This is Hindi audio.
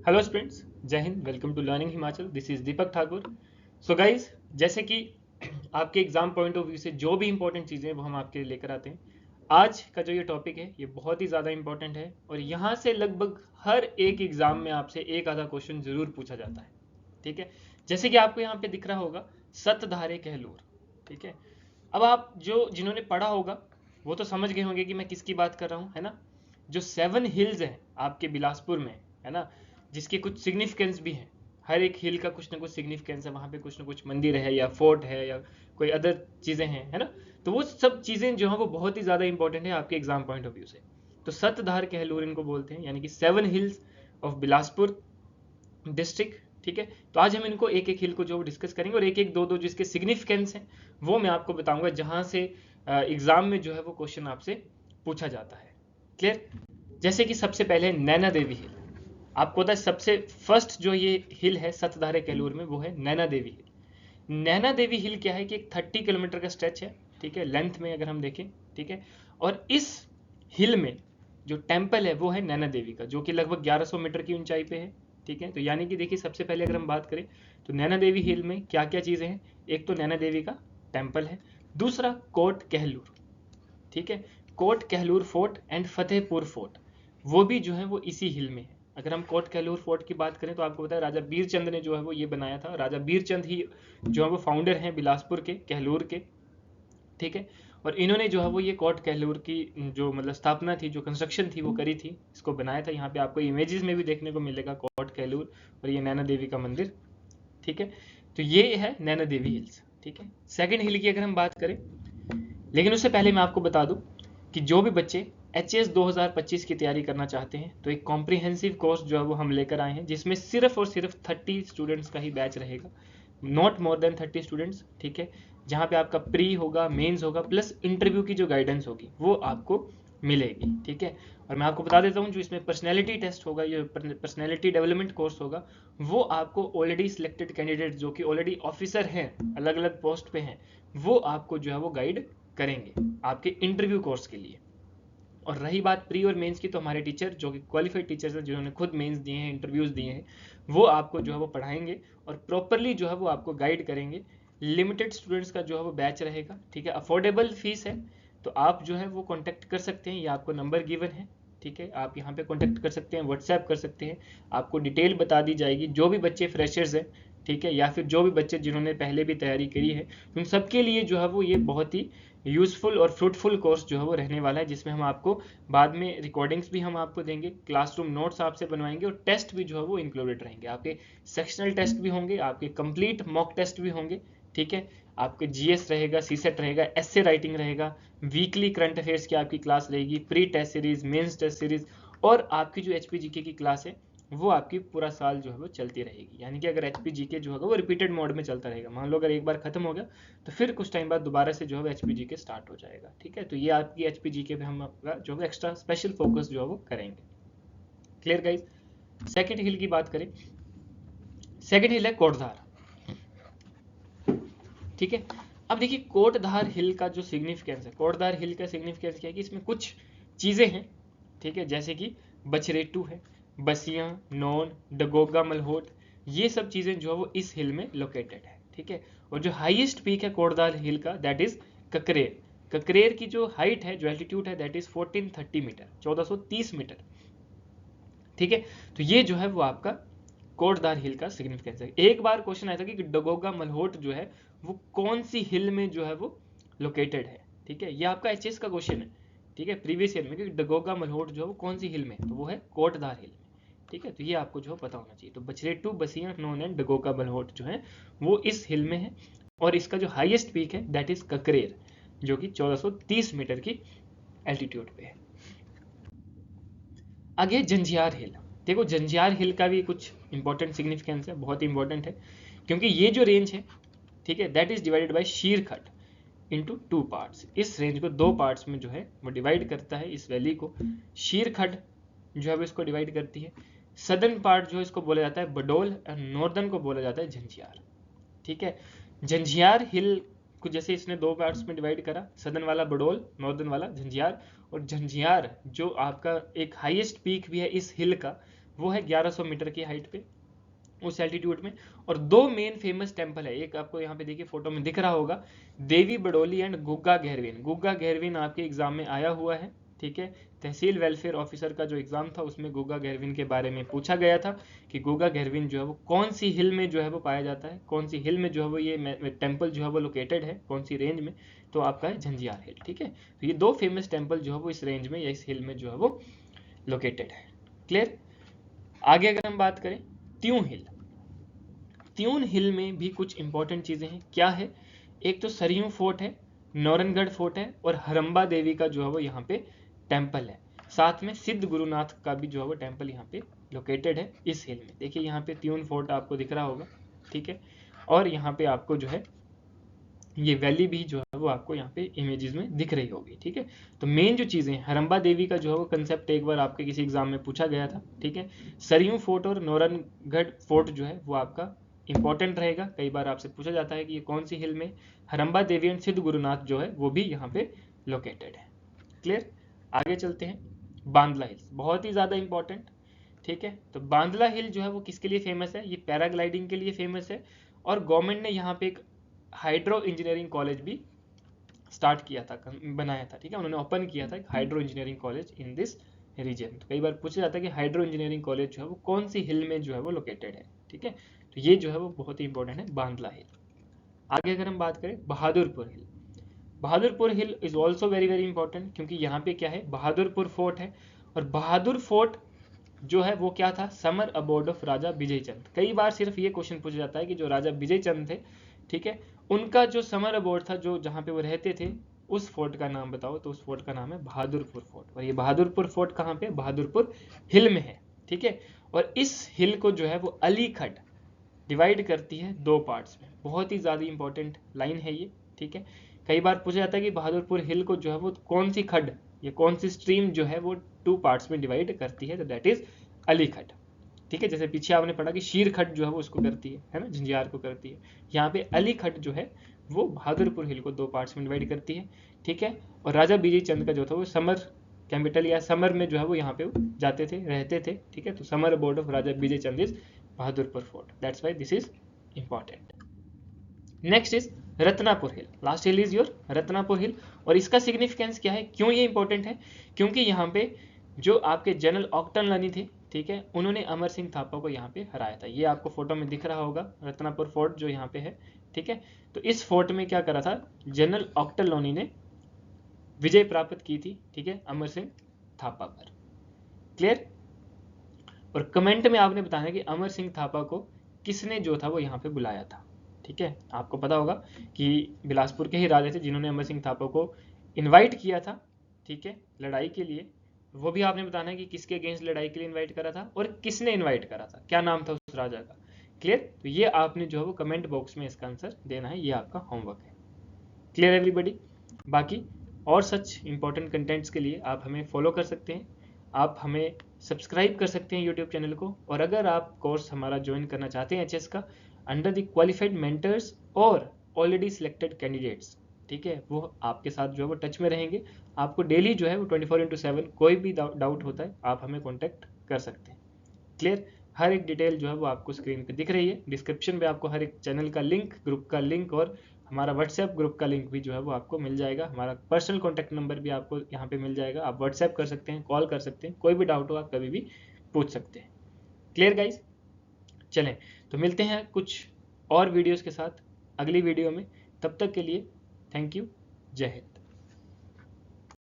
हेलो स्टूडेंट्स, जय हिंद। Welcome to learning Himachal. This is Deepak Thakur. So guys, जैसे कि आपके एग्जाम पॉइंट ऑफ व्यू से जो भी इंपॉर्टेंट चीज़ें हैं वो हम आपके लिए लेकर आते हैं। आज का जो ये टॉपिक है ये बहुत ही ज़्यादा इंपॉर्टेंट है और यहाँ से लगभग हर एक एग्जाम में आपसे एक आधा क्वेश्चन जरूर पूछा जाता है। ठीक है, जैसे कि आपको यहाँ पे दिख रहा होगा सतधारे कहलूर। ठीक है, अब आप जिन्होंने पढ़ा होगा वो तो समझ गए होंगे कि मैं किसकी बात कर रहा हूँ, है ना। जो 7 हिल्स हैं आपके बिलासपुर में, है ना, जिसके कुछ सिग्निफिकेंस भी हैं। हर एक हिल का कुछ ना कुछ सिग्निफिकेंस है, वहाँ पे कुछ ना कुछ मंदिर है या फोर्ट है या कोई अदर चीज़ें हैं, है ना। तो वो सब चीज़ें जो हैं वो बहुत ही ज़्यादा इंपॉर्टेंट है आपके एग्जाम पॉइंट ऑफ व्यू से। तो सतधार कहलूर इनको बोलते हैं, यानी कि 7 हिल्स ऑफ बिलासपुर डिस्ट्रिक्ट। ठीक है, तो आज हम इनको एक एक हिल को जो डिस्कस करेंगे और एक एक दो दो जिसके सिग्निफिकेंस हैं वो मैं आपको बताऊंगा, जहां से एग्जाम में जो है वो क्वेश्चन आपसे पूछा जाता है। क्लियर। जैसे कि सबसे पहले नैना देवी हिल। आपको पता है सबसे फर्स्ट जो ये हिल है सतधारे कहलूर में वो है नैना देवी हिल। नैना देवी हिल क्या है कि एक 30 किलोमीटर का स्ट्रेच है। ठीक है, लेंथ में अगर हम देखें। ठीक है, और इस हिल में जो टेम्पल है वो है नैना देवी का, जो कि लगभग 1100 मीटर की ऊंचाई पे है। ठीक है, तो यानी कि देखिए सबसे पहले अगर हम बात करें तो नैना देवी हिल में क्या क्या चीज़ें हैं। एक तो नैना देवी का टेम्पल है, दूसरा कोट कहलूर। ठीक है, Kot Kahlur fort and Fatehpur fort वो भी जो है वो इसी हिल में है। अगर हम कोट कहलूर फोर्ट की बात करें तो आपको पता है राजा बीरचंद ने जो है वो ये बनाया था। राजा बीरचंद ही जो है वो फाउंडर हैं बिलासपुर के, कहलूर के। ठीक है, और इन्होंने जो है वो ये कोट कहलूर की जो मतलब स्थापना थी, जो कंस्ट्रक्शन थी वो करी थी, इसको बनाया था। यहाँ पे आपको इमेजेस में भी देखने को मिलेगा कोट कहलूर और ये नैना देवी का मंदिर। ठीक है, तो ये है नैना देवी हिल्स। ठीक है, सेकंड हिल की अगर हम बात करें, लेकिन उससे पहले मैं आपको बता दूं कि जो भी बच्चे एच 2025 की तैयारी करना चाहते हैं तो एक कॉम्प्रिहेंसिव कोर्स जो है वो हम लेकर आए हैं, जिसमें सिर्फ और सिर्फ 30 स्टूडेंट्स का ही बैच रहेगा, नॉट मोर देन 30 स्टूडेंट्स। ठीक है, जहाँ पे आपका प्री होगा, मेंस होगा, प्लस इंटरव्यू की जो गाइडेंस होगी वो आपको मिलेगी। ठीक है, और मैं आपको बता देता हूँ जो इसमें पर्सनैलिटी टेस्ट होगा, ये पर्सनैलिटी डेवलपमेंट कोर्स होगा, वो आपको ऑलरेडी सिलेक्टेड कैंडिडेट जो कि ऑलरेडी ऑफिसर हैं, अलग अलग पोस्ट पे हैं, वो आपको जो है वो गाइड करेंगे आपके इंटरव्यू कोर्स के लिए। और रही बात प्री और मेंस की, तो हमारे टीचर जो कि क्वालिफाइड टीचर्स हैं, जिन्होंने खुद मेंस दिए हैं, इंटरव्यूज दिए हैं, वो आपको जो है वो पढ़ाएंगे और प्रॉपरली जो है वो आपको गाइड करेंगे। लिमिटेड स्टूडेंट्स का जो है वो बैच रहेगा। ठीक है, अफोर्डेबल फीस है, तो आप जो है वो कॉन्टैक्ट कर सकते हैं, ये आपको नंबर गिवन है। ठीक है, आप यहाँ पे कॉन्टैक्ट कर सकते हैं, व्हाट्सएप कर सकते हैं, आपको डिटेल बता दी जाएगी। जो भी बच्चे फ्रेशर्स हैं, ठीक है, या फिर जो भी बच्चे जिन्होंने पहले भी तैयारी करी है, उन सबके लिए जो है वो ये बहुत ही यूजफुल और फ्रूटफुल कोर्स जो है वो रहने वाला है, जिसमें हम आपको बाद में रिकॉर्डिंग्स भी हम आपको देंगे, क्लासरूम नोट्स आपसे बनवाएंगे और टेस्ट भी जो है वो इंक्लूडेड रहेंगे। आपके सेक्शनल टेस्ट भी होंगे, आपके कंप्लीट मॉक टेस्ट भी होंगे। ठीक है, आपके जीएस रहेगा, सीसेट रहेगा, एसए राइटिंग रहेगा, वीकली करंट अफेयर्स की आपकी क्लास रहेगी, pre test series, mains test series, और आपकी जो एचपीजीके की क्लास है वो आपकी पूरा साल जो है वो चलती रहेगी। यानी कि अगर एचपीजीके जो होगा वो रिपीटेड मोड में चलता रहेगा। मान लो अगर एक बार खत्म हो गया तो फिर कुछ टाइम बाद दोबारा से जो है एचपीजीके स्टार्ट हो जाएगा। ठीक है, तो ये आपकी एचपीजीके पे हम आपका जो है एक्स्ट्रा स्पेशल फोकस जो है वो करेंगे। Clear guys. सेकंड हिल की बात करें, सेकंड हिल है कोटधार। ठीक है, अब देखिए कोटधार हिल का जो सिग्निफिकेंस है, कोटधार हिल का सिग्निफिकेंस क्या है कि इसमें कुछ चीज़ें हैं। ठीक है, जैसे कि बछरेटू है, बसियां, नौन, डगोगा मलहोट, ये सब चीज़ें जो है वो इस हिल में लोकेटेड है। ठीक है, और जो हाईएस्ट पीक है कोटधार हिल का दैट इज ककरेर। ककरेर की जो हाइट है, जो एल्टीट्यूड है, दैट इज 1430 मीटर, 1430 मीटर। ठीक है, तो ये जो है वो आपका कोटधार हिल का सिग्निफिकेंस है। एक बार क्वेश्चन आया था कि डगोगा मलहोट जो है वो कौन सी हिल में जो है वो लोकेटेड है। ठीक है, ये आपका एचएस का क्वेश्चन है। ठीक है, प्रीवियस ईयर में कि डगोगा मलहोट जो है वो कौन सी हिल में, तो वो है कोटधार हिल में। ठीक है, तो ये आपको जो है पता होना चाहिए। तो बछरेटू, बसियां, नोन एंड डगोगा मलहोट जो है वो इस हिल में है, और इसका जो हाईएस्ट पीक है दैट इज ककरेर, जो कि 1430 मीटर की एल्टीट्यूड पे है। आगे जंजियार हिल। देखो जंजियार हिल का भी कुछ इंपॉर्टेंट सिग्निफिकेंस है, बहुत ही इंपॉर्टेंट है, क्योंकि ये जो रेंज है, ठीक है, दैट इज डिवाइडेड बाय शीरखट इनटू 2 पार्ट्स। इस रेंज को 2 पार्ट्स में जो है वो डिवाइड करता है। इस वैली को शीरखट जो है वो इसको डिवाइड करती है। सदर्न पार्ट जो है इसको बोला जाता है बडोल, और नॉर्दर्न को बोला जाता है झंझियार। ठीक है, झंझियार हिल को जैसे इसने 2 पार्ट्स में डिवाइड करा, सदर्न वाला बडोल, नॉर्दर्न वाला झंझियार, और झंझियार जो आपका एक हाईएस्ट पीक भी है इस हिल का, वो है 1100 मीटर की हाइट पे, उस एल्टीट्यूड में। और दो मेन फेमस टेम्पल है, एक आपको यहाँ पे देखिए फोटो में दिख रहा होगा, देवी बडोली एंड गुग्गा घेरवीन। गुग्गा घेरवीन आपके एग्जाम में आया हुआ है, ठीक है। तहसील वेलफेयर ऑफिसर का जो एग्जाम था उसमें गुग्गा घेरवीन के बारे में पूछा गया था कि गुग्गा घेरवीन जो है वो कौन सी हिल में जो है वो पाया जाता है, कौन सी हिल में जो है वो ये टेम्पल जो है वो लोकेटेड है, कौन सी रेंज में। तो आपका है झंझियार हिल, ठीक है। तो ये दो फेमस टेम्पल जो है वो इस रेंज में या इस हिल में जो है वो लोकेटेड है। क्लियर। आगे अगर हम बात करें त्यून हिल, त्यून हिल में भी कुछ इंपॉर्टेंट चीजें हैं। क्या है, एक तो सरयू फोर्ट है, नौरनगढ़ फोर्ट है, और हरम्बा देवी का जो है वो यहाँ पे टेम्पल है। साथ में सिद्ध गुरुनाथ का भी जो है वो टेम्पल यहाँ पे लोकेटेड है इस हिल में। देखिए यहाँ पे त्यून फोर्ट आपको दिख रहा होगा, ठीक है। और यहाँ पे आपको जो है ये वैली भी जो है वो आपको यहाँ पे इमेजेस में दिख रही होगी, ठीक है। तो मेन जो चीजें, हरम्बा देवी का जो है वो कंसेप्ट एक बार आपके किसी एग्जाम में पूछा गया था, ठीक है। सरयू फोर्ट और नौरनगढ़ फोर्ट जो है वो आपका इंपॉर्टेंट रहेगा, कई बार आपसे पूछा जाता है कि ये कौन सी हिल में। हरम्बा देवी एंड सिद्ध गुरुनाथ जो है वो भी यहाँ पे लोकेटेड है। क्लियर। आगे चलते हैं, बांदला हिल्स बहुत ही ज्यादा इंपॉर्टेंट, ठीक है। तो बांदला हिल जो है वो किसके लिए फेमस है, ये पैराग्लाइडिंग के लिए फेमस है। और गवर्नमेंट ने यहाँ पे एक हाइड्रो इंजीनियरिंग कॉलेज भी स्टार्ट किया था, बनाया था, ठीक है। उन्होंने ओपन किया था एक hydro engineering college in this region. तो कई बार पूछा जाता है कि हाइड्रो इंजीनियरिंग कॉलेज जो है वो कौन सी हिल में जो है वो लोकेटेड है, ठीक है। तो ये जो है वो बहुत ही इंपॉर्टेंट है, बांदला हिल। आगे अगर हम बात करें Bahadurpur hill, Bahadurpur hill is also very very important, क्योंकि यहाँ पे क्या है, बहादुरपुर फोर्ट है। और बहादुर फोर्ट जो है वो क्या था, summer abode of Raja Vijay चंद। कई बार सिर्फ ये क्वेश्चन पूछा जाता है कि जो राजा विजय चंद थे, ठीक है, उनका जो समर अबोर्ड था, जो जहाँ पे वो रहते थे, उस फोर्ट का नाम बताओ। तो उस फोर्ट का नाम है बहादुरपुर फोर्ट। और ये बहादुरपुर फोर्ट कहाँ पे, बहादुरपुर हिल में है, ठीक है। और इस हिल को जो है वो अलीखट डिवाइड करती है दो पार्ट्स में। बहुत ही ज्यादा इंपॉर्टेंट लाइन है ये, ठीक है। कई बार पूछा जाता है कि बहादुरपुर हिल को जो है वो कौन सी खड्ड, ये कौन सी स्ट्रीम जो है वो टू पार्ट्स में डिवाइड करती है, तो दैट इज अलीखट, ठीक है। जैसे पीछे आपने पढ़ा कि शीरखट जो है वो उसको करती है ना, झंझार को करती है। यहाँ पे अलीखट जो है वो बहादुरपुर हिल को दो पार्ट्स में डिवाइड करती है, ठीक है। और राजा विजय चंद का जो था वो समर कैपिटल या समर में जो है वो यहाँ पे जाते थे, रहते थे, ठीक है। तो summer abode of Raja Vijay Chand is Bahadurpur fort, that's why this is important. Next is Ratnapur hill, last hill is your Ratnapur hill. और इसका सिग्निफिकेंस क्या है, क्यों ये इंपॉर्टेंट है, क्योंकि यहाँ पे जो आपके जनरल ऑक्टनलनी थे, ठीक है, उन्होंने अमर सिंह थापा को यहाँ पे हराया था। ये आपको फोटो में दिख रहा होगा, रत्नापुर फोर्ट जो यहाँ पे है, ठीक है। तो इस फोर्ट में क्या करा था, जनरल ऑक्टनलनी ने विजय प्राप्त की थी, ठीक है, अमर सिंह थापा पर। क्लियर। और कमेंट में आपने बताना कि अमर सिंह थापा को किसने जो था वो यहाँ पे बुलाया था, ठीक है। आपको पता होगा कि बिलासपुर के ही राजा थे जिन्होंने अमर सिंह थापा को इनवाइट किया था, ठीक है, लड़ाई के लिए। वो भी आपने बताना है कि किसके अगेंस्ट लड़ाई के लिए इनवाइट करा था और किसने इनवाइट करा था, क्या नाम था उस राजा का। क्लियर। तो ये आपने जो है वो कमेंट बॉक्स में इसका आंसर देना है, ये आपका होमवर्क है। Clear everybody. बाकी और सच इंपॉर्टेंट कंटेंट्स के लिए आप हमें फॉलो कर सकते हैं, आप हमें सब्सक्राइब कर सकते हैं यूट्यूब चैनल को। और अगर आप कोर्स हमारा ज्वाइन करना चाहते हैं एचएस का, अंडर द क्वालिफाइड मेंटर्स और ऑलरेडी सिलेक्टेड कैंडिडेट्स, ठीक है, वो आपके साथ जो है वो टच में रहेंगे। आपको डेली जो है वो 24/7 कोई भी डाउट होता है आप हमें कॉन्टैक्ट कर सकते हैं। क्लियर। हर एक डिटेल जो है वो आपको स्क्रीन पे दिख रही है, डिस्क्रिप्शन पे आपको हर एक चैनल का लिंक, ग्रुप का लिंक और हमारा व्हाट्सएप ग्रुप का लिंक भी जो है वो आपको मिल जाएगा। हमारा पर्सनल कॉन्टैक्ट नंबर भी आपको यहाँ पे मिल जाएगा, आप व्हाट्सएप कर सकते हैं, कॉल कर सकते हैं, कोई भी डाउट हो आप कभी भी पूछ सकते हैं। Clear guys. चलें तो मिलते हैं कुछ और वीडियोस के साथ अगली वीडियो में, तब तक के लिए थैंक यू, जय हिंद।